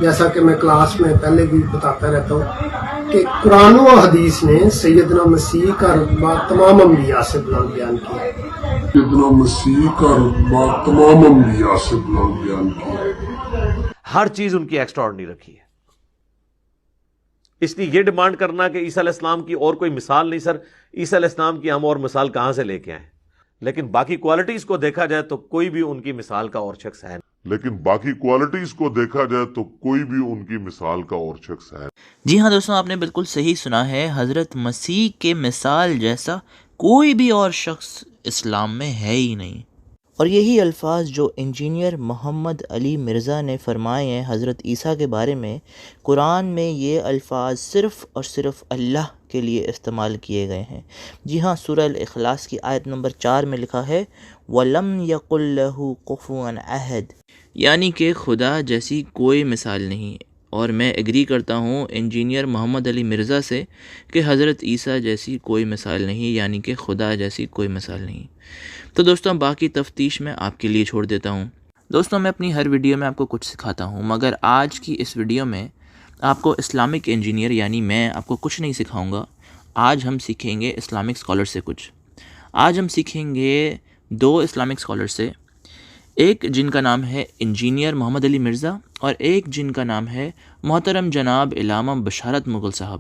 جیسا کہ میں کلاس میں پہلے بھی بتاتا رہتا ہوں کہ قرآن و حدیث نے سیدنا مسیح کا رتبہ تمام انبیاء سے بلند بیان کیا ہے۔ سیدنا مسیح کا رتبہ تمام انبیاء سے بلند بیان کیا ہے۔ ہر چیز ان کی ایکسٹراڈنری رکھی ہے۔ اس لیے یہ ڈیمانڈ کرنا کہ عیسیٰ علیہ السلام کی اور کوئی مثال نہیں، سر عیسیٰ علیہ السلام کی ہم اور مثال کہاں سے لے کے آئیں؟ لیکن باقی کوالٹیز کو دیکھا جائے تو کوئی بھی ان کی مثال کا اور شخص ہے جی ہاں دوستوں، آپ نے بالکل صحیح سنا ہے، حضرت مسیح کے مثال جیسا کوئی بھی اور شخص اسلام میں ہے ہی نہیں۔ اور یہی الفاظ جو انجینئر محمد علی مرزا نے فرمائے ہیں حضرت عیسیٰ کے بارے میں، قرآن میں یہ الفاظ صرف اور صرف اللہ کے لیے استعمال کیے گئے ہیں۔ جی ہاں، سورہ الاخلاص کی آیت نمبر 4 میں لکھا ہے وَلَمْ يَقُلْ لَهُ كُفُوًا أَحَدٌ، یعنی کہ خدا جیسی کوئی مثال نہیں۔ اور میں ایگری کرتا ہوں انجینئر محمد علی مرزا سے کہ حضرت عیسیٰ جیسی کوئی مثال نہیں، یعنی کہ خدا جیسی کوئی مثال نہیں۔ تو دوستوں، باقی تفتیش میں آپ کے لیے چھوڑ دیتا ہوں۔ دوستوں، میں اپنی ہر ویڈیو میں آپ کو کچھ سکھاتا ہوں، مگر آج کی اس ویڈیو میں آپ کو اسلامک انجینئر یعنی میں آپ کو کچھ نہیں سکھاؤں گا۔ آج ہم سیکھیں گے اسلامک اسکالر سے کچھ۔ آج ہم سیکھیں گے 2 اسلامک اسکالر سے، ایک جن کا نام ہے انجینئر محمد علی مرزا اور ایک جن کا نام ہے محترم جناب علامہ بشارت مغل صاحب۔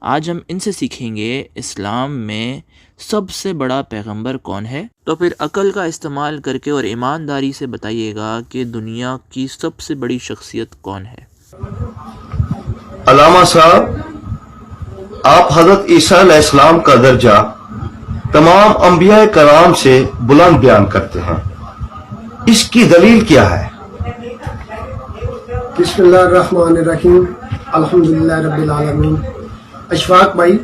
آج ہم ان سے سیکھیں گے اسلام میں سب سے بڑا پیغمبر کون ہے۔ تو پھر عقل کا استعمال کر کے اور ایمانداری سے بتائیے گا کہ دنیا کی سب سے بڑی شخصیت کون ہے۔ علامہ صاحب، آپ حضرت عیسیٰ علیہ السلام کا درجہ تمام انبیاء کرام سے بلند بیان کرتے ہیں، اس کی دلیل کیا ہے؟ بسم اللہ الرحمن الرحیم، الحمدللہ رب العالمین۔ اشفاق بھائی،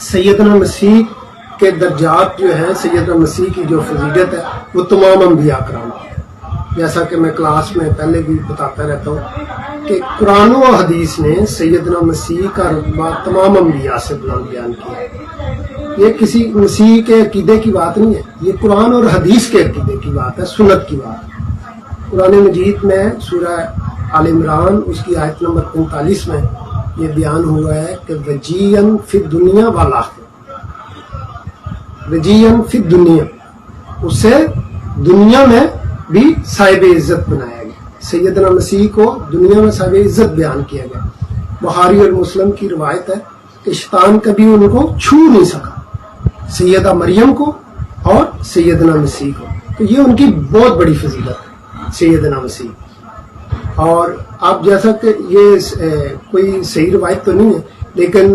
سیدنا مسیح کے درجات جو ہیں، سیدنا مسیح کی جو فضیلت ہے وہ تمام انبیاء کرام کی ہے۔ جیسا کہ میں کلاس میں پہلے بھی بتاتا رہتا ہوں کہ قرآن و حدیث نے سیدنا مسیح کا رتبہ تمام انبیاء سے بلند بیان کیا ہے۔ یہ کسی مسیح کے عقیدے کی بات نہیں ہے، یہ قرآن اور حدیث کے عقیدے کی بات ہے، سنت کی بات ہے۔ قرآن مجید میں سورہ آل عمران اس کی آیت نمبر 45 میں یہ بیان ہوا ہے کہ وجیًا فی الدنیا والآخرہ، وجیًا فی الدنیا، اسے دنیا میں بھی صاحب عزت بنایا گیا۔ سیدنا مسیح کو دنیا میں صاحب عزت بیان کیا گیا۔ بخاری اور مسلم کی روایت ہے کہ شیطان کبھی ان کو چھو نہیں سکا، سیدہ مریم کو اور سیدنا مسیح کو۔ تو یہ ان کی بہت بڑی فضیلت ہے، سیدنا مسیح۔ اور آپ جیسا کہ یہ کوئی صحیح روایت تو نہیں ہے، لیکن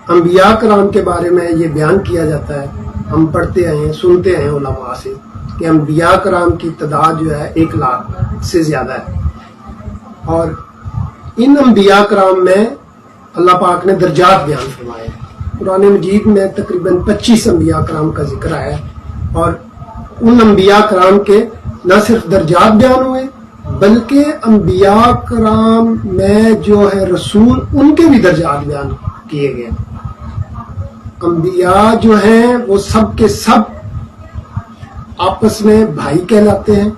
انبیاء کرام کے بارے میں یہ بیان کیا جاتا ہے، ہم پڑھتے آئے ہیں، سنتے ہیں علماء سے کہ انبیاء کرام کی تعداد جو ہے 1 لاکھ سے زیادہ ہے۔ اور ان انبیاء کرام میں اللہ پاک نے درجات بیان فرمائے ہیں۔ قرآن مجید میں تقریباً 25 انبیاء کرام کا ذکر ہے، اور ان انبیاء کرام کے نہ صرف درجات بیان ہوئے بلکہ انبیاء کرام میں جو ہے رسول، ان کے بھی درجات بیان کیے گئے۔ انبیاء جو ہیں وہ سب کے سب آپس میں بھائی کہلاتے ہیں،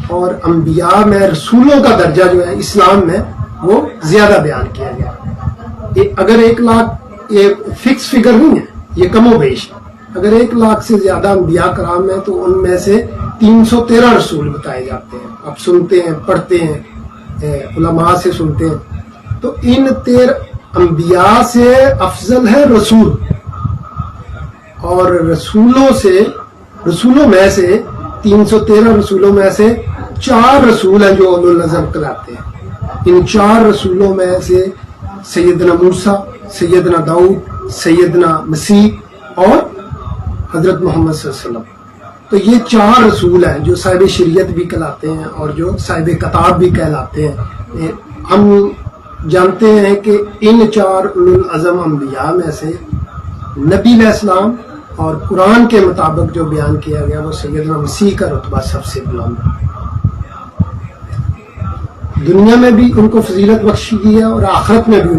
اور انبیاء میں رسولوں کا درجہ جو ہے اسلام میں وہ زیادہ بیان کیا گیا۔ اگر 1 لاکھ یہ فکس فگر نہیں ہے، یہ کم و بیش ہے۔ اگر 1 لاکھ سے زیادہ انبیاء کرام ہیں تو ان میں سے 313 رسول بتائے جاتے ہیں۔ آپ سنتے ہیں، پڑھتے ہیں، علماء سے سنتے ہیں۔ تو ان 13 انبیاء سے افضل ہے رسول، اور رسولوں میں سے 313 رسولوں میں سے 4 رسول ہیں جو اولو العزم کہلاتے ہیں۔ ان 4 رسولوں میں سے سیدنا موسیٰ، سیدنا داؤد، سیدنا مسیح اور حضرت محمد صلی اللہ علیہ وسلم۔ تو یہ 4 رسول ہیں جو صاحب شریعت بھی کہلاتے ہیں اور جو صاحب کتاب بھی کہلاتے ہیں۔ ہم جانتے ہیں کہ ان 4 اولو العزم انبیاء میں سے نبی علیہ السلام اور قرآن کے مطابق جو بیان کیا گیا وہ سیدنا مسیح کا رتبہ سب سے بلند ہے۔ دنیا میں بھی ان کو فضیلت بخشی گئی ہے اور آخرت میں بھی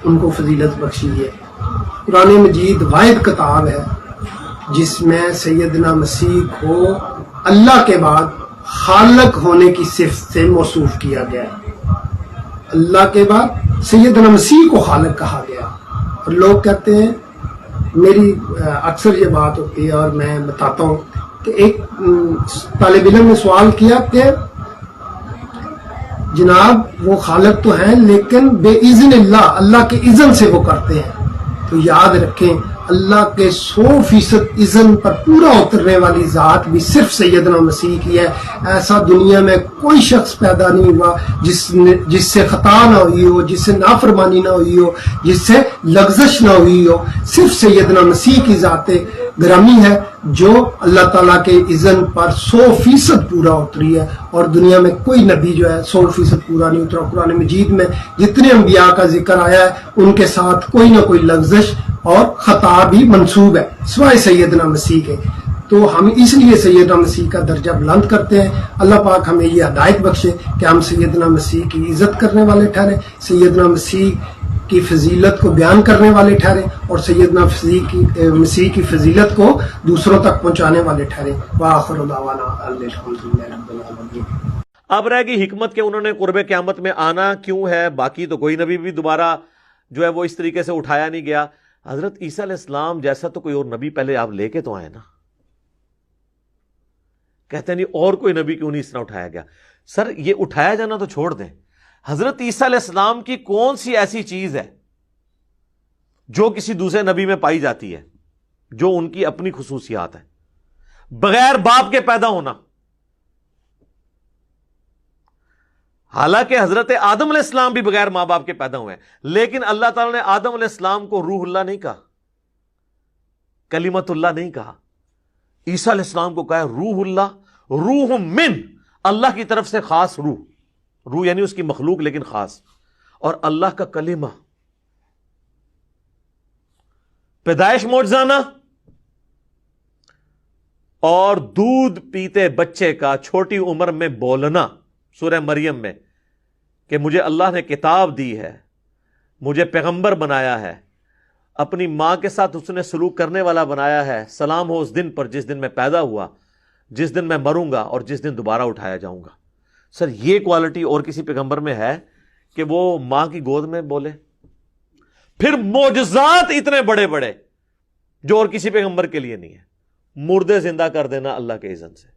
ان کو فضیلت بخشی گئی ہے۔ قرآن مجید واحد کتاب ہے جس میں سیدنا مسیح کو اللہ کے بعد خالق ہونے کی صفت سے موصوف کیا گیا ہے۔ اللہ کے بعد سیدنا مسیح کو خالق کہا گیا. اور لوگ کہتے ہیں، میری اکثر یہ بات ہوتی ہے اور میں بتاتا ہوں کہ ایک طالب علم نے سوال کیا کہ جناب وہ خالق تو ہیں لیکن بے اذن اللہ کے اذن سے وہ کرتے ہیں. تو یاد رکھیں اللہ کے 100% اذن پر پورا اترنے والی ذات بھی صرف سیدنا مسیح کی ہے. ایسا دنیا میں کوئی شخص پیدا نہیں ہوا جس سے خطا نہ ہوئی ہو، جس سے نافرمانی نہ ہوئی ہو، جس سے لغزش نہ ہوئی ہو. صرف سیدنا مسیح کی ذات گرامی ہے جو اللہ تعالیٰ کے اذن پر 100% پورا اتری ہے، اور دنیا میں کوئی نبی جو ہے 100% پورا نہیں اترا. قرآن مجید میں جتنے انبیاء کا ذکر آیا ہے ان کے ساتھ کوئی نہ کوئی لغزش اور خطا بھی منسوب ہے سوائے سیدنا مسیح کے. تو ہم اس لیے سیدنا مسیح کا درجہ بلند کرتے ہیں. اللہ پاک ہمیں یہ ہدایت بخشے کہ ہم سیدنا مسیح کی عزت کرنے والے ٹھہریں، سیدنا مسیح کی فضیلت کو بیان کرنے والے ٹھہریں، اور سیدنا مسیح کی فضیلت کو دوسروں تک پہنچانے والے ٹھہریں. وآخر دعوانا الحمدللہ رب العالمین. اب رہے گی حکمت کہ انہوں نے قرب قیامت میں آنا کیوں ہے. باقی تو کوئی نبی بھی دوبارہ جو ہے وہ اس طریقے سے اٹھایا نہیں گیا. حضرت عیسیٰ علیہ السلام جیسا تو کوئی اور نبی پہلے آپ لے کے تو آئے نا. کہتے نہیں اور کوئی نبی کیوں نہیں اس طرح اٹھایا گیا. سر یہ اٹھایا جانا تو چھوڑ دیں، حضرت عیسیٰ علیہ السلام کی کون سی ایسی چیز ہے جو کسی دوسرے نبی میں پائی جاتی ہے جو ان کی اپنی خصوصیات ہے؟ بغیر باپ کے پیدا ہونا. حالانکہ حضرت آدم علیہ السلام بھی بغیر ماں باپ کے پیدا ہوئے ہیں، لیکن اللہ تعالیٰ نے آدم علیہ السلام کو روح اللہ نہیں کہا، کلمت اللہ نہیں کہا. عیسیٰ علیہ السلام کو کہا ہے روح اللہ، روح من، اللہ کی طرف سے خاص روح. روح یعنی اس کی مخلوق لیکن خاص، اور اللہ کا کلمہ. پیدائش معجزانہ اور دودھ پیتے بچے کا چھوٹی عمر میں بولنا سورہ مریم میں کہ مجھے اللہ نے کتاب دی ہے، مجھے پیغمبر بنایا ہے، اپنی ماں کے ساتھ اس نے سلوک کرنے والا بنایا ہے، سلام ہو اس دن پر جس دن میں پیدا ہوا، جس دن میں مروں گا اور جس دن دوبارہ اٹھایا جاؤں گا. سر یہ کوالٹی اور کسی پیغمبر میں ہے کہ وہ ماں کی گود میں بولے؟ پھر معجزات اتنے بڑے بڑے جو اور کسی پیغمبر کے لیے نہیں ہے. مردے زندہ کر دینا اللہ کے اذن سے.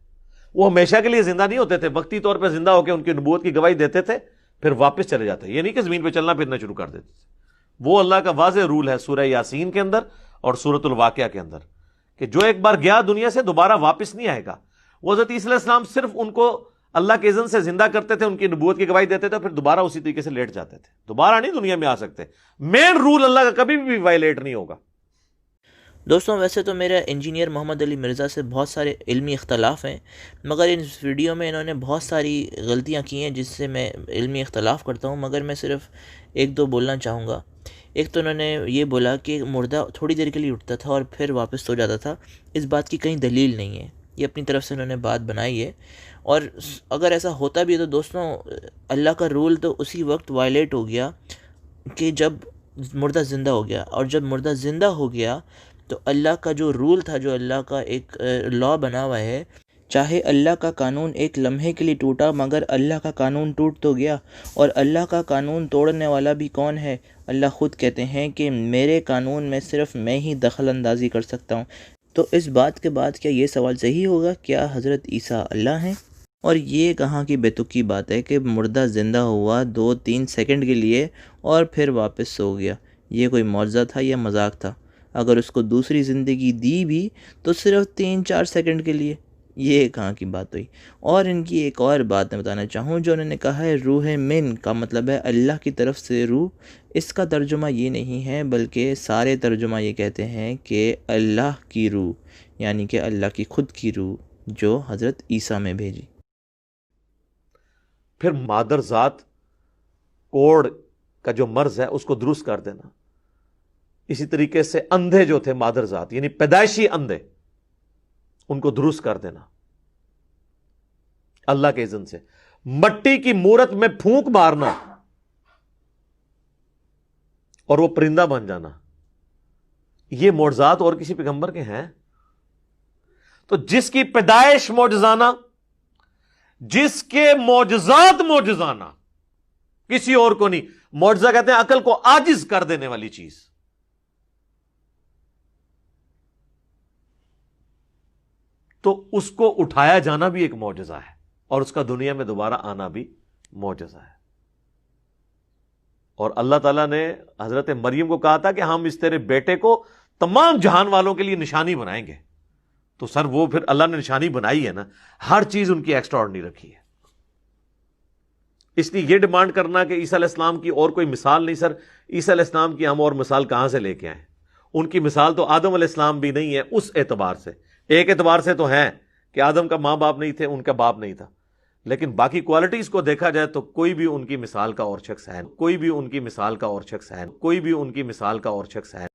وہ ہمیشہ کے لیے زندہ نہیں ہوتے تھے، وقتی طور پہ زندہ ہو کے ان کی نبوت کی گواہی دیتے تھے، پھر واپس چلے جاتے. یہ نہیں کہ زمین پہ چلنا پھرنا شروع کر دیتے تھے. وہ اللہ کا واضح رول ہے سورہ یاسین کے اندر اور سورۃ الواقعہ کے اندر کہ جو ایک بار گیا دنیا سے دوبارہ واپس نہیں آئے گا. وہ حضرت عیسیٰ علیہ السلام صرف ان کو اللہ کے اذن سے زندہ کرتے تھے، ان کی نبوت کی گواہی دیتے تھے، پھر دوبارہ اسی طریقے سے لیٹ جاتے تھے. دوبارہ نہیں دنیا میں آ سکتے. مین رول اللہ کا کبھی بھی وائلیٹ نہیں ہوگا. دوستوں ویسے تو میرا انجینئر محمد علی مرزا سے بہت سارے علمی اختلاف ہیں، مگر اس ویڈیو میں انہوں نے بہت ساری غلطیاں کی ہیں جس سے میں علمی اختلاف کرتا ہوں، مگر میں صرف ایک دو بولنا چاہوں گا. ایک تو انہوں نے یہ بولا کہ مردہ تھوڑی دیر کے لیے اٹھتا تھا اور پھر واپس سو جاتا تھا. اس بات کی کہیں دلیل نہیں ہے، یہ اپنی طرف سے انہوں نے بات بنائی ہے. اور اگر ایسا ہوتا بھی ہے تو دوستوں اللہ کا رول تو اسی وقت وائلیٹ ہو گیا کہ جب مردہ زندہ ہو گیا، اور جب مردہ زندہ ہو گیا تو اللہ کا جو رول تھا، جو اللہ کا ایک لا بنا ہوا ہے، چاہے اللہ کا قانون ایک لمحے کے لیے ٹوٹا مگر اللہ کا قانون ٹوٹ تو گیا. اور اللہ کا قانون توڑنے والا بھی کون ہے؟ اللہ خود کہتے ہیں کہ میرے قانون میں صرف میں ہی دخل اندازی کر سکتا ہوں. تو اس بات کے بعد کیا یہ سوال صحیح ہوگا کیا حضرت عیسیٰ اللہ ہیں؟ اور یہ کہاں کی بے تکی بات ہے کہ مردہ زندہ ہوا 2-3 سیکنڈ کے لیے اور پھر واپس سو گیا. یہ کوئی معجزہ تھا یا مذاق تھا؟ اگر اس کو دوسری زندگی دی بھی تو صرف 3-4 سیکنڈ کے لیے. یہ کہاں کی بات ہوئی؟ اور ان کی ایک اور بات میں بتانا چاہوں جو انہوں نے کہا ہے روح من کا مطلب ہے اللہ کی طرف سے روح. اس کا ترجمہ یہ نہیں ہے بلکہ سارے ترجمہ یہ کہتے ہیں کہ اللہ کی روح، یعنی کہ اللہ کی خود کی روح جو حضرت عیسیٰ میں بھیجی. پھر مادر ذات کوڑ کا جو مرض ہے اس کو درست کر دینا. اسی طریقے سے اندھے جو تھے مادر ذات یعنی پیدائشی اندھے، ان کو درست کر دینا اللہ کے اذن سے. مٹی کی مورت میں پھونک مارنا اور وہ پرندہ بن جانا، یہ معجزات اور کسی پیغمبر کے ہیں؟ تو جس کی پیدائش معجزانہ، جس کے معجزات معجزانہ، کسی اور کو نہیں. معجزہ کہتے ہیں عقل کو عاجز کر دینے والی چیز. تو اس کو اٹھایا جانا بھی ایک معجزہ ہے اور اس کا دنیا میں دوبارہ آنا بھی معجزہ ہے. اور اللہ تعالیٰ نے حضرت مریم کو کہا تھا کہ ہم اس تیرے بیٹے کو تمام جہان والوں کے لیے نشانی بنائیں گے. تو سر وہ پھر اللہ نے نشانی بنائی ہے نا, ہر چیز ان کی ایکسٹرا آرڈنری رکھی ہے. اس لیے یہ ڈیمانڈ کرنا کہ عیسیٰ علیہ السلام کی اور کوئی مثال نہیں, سر عیسیٰ علیہ السلام کی ہم اور مثال کہاں سے لے کے آئیں؟ ان کی مثال تو آدم علیہ السلام بھی نہیں ہے. اس اعتبار سے, ایک اعتبار سے تو ہیں کہ آدم کا ماں باپ نہیں تھے, ان کا باپ نہیں تھا, لیکن باقی کوالٹیز کو دیکھا جائے تو کوئی بھی ان کی مثال کا اور شخص ہے, کوئی بھی ان کی مثال کا اور شخص ہے, کوئی بھی ان کی مثال کا اور شخص ہے.